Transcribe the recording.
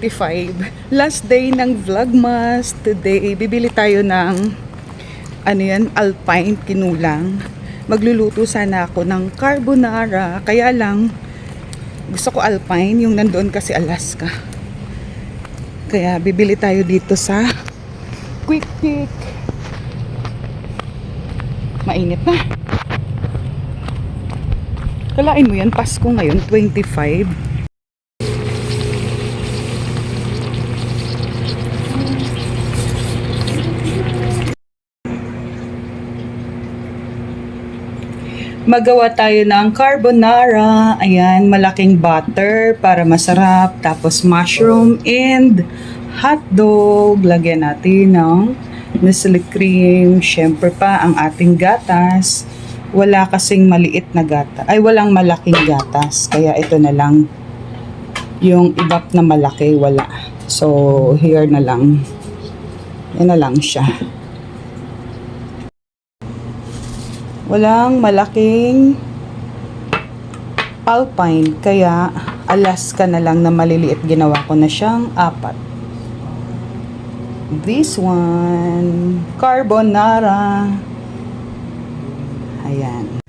25. Last day ng Vlogmas. Today, bibili tayo ng Alpine kinulang. Magluluto sana ako ng carbonara. Kaya lang, gusto ko Alpine. Yung nandoon kasi Alaska. Kaya bibili tayo dito sa Quick Pick. Mainit na. Kalain mo yan, Pasko ngayon, 25. Magawa tayo ng carbonara. Ayan, malaking butter para masarap. Tapos mushroom and hotdog. Lagyan natin ng Nestle cream. Siyempre pa ang ating gatas. Wala kasing maliit na gatas. Ay, walang malaking gatas. Kaya ito na lang. Yung ibap na malaki, wala. So, here na lang. Yan na lang siya. Walang malaking Alpine. Kaya, Alaska na lang na maliliit. Ginawa ko na siyang 4. This one. Carbonara. Ayan.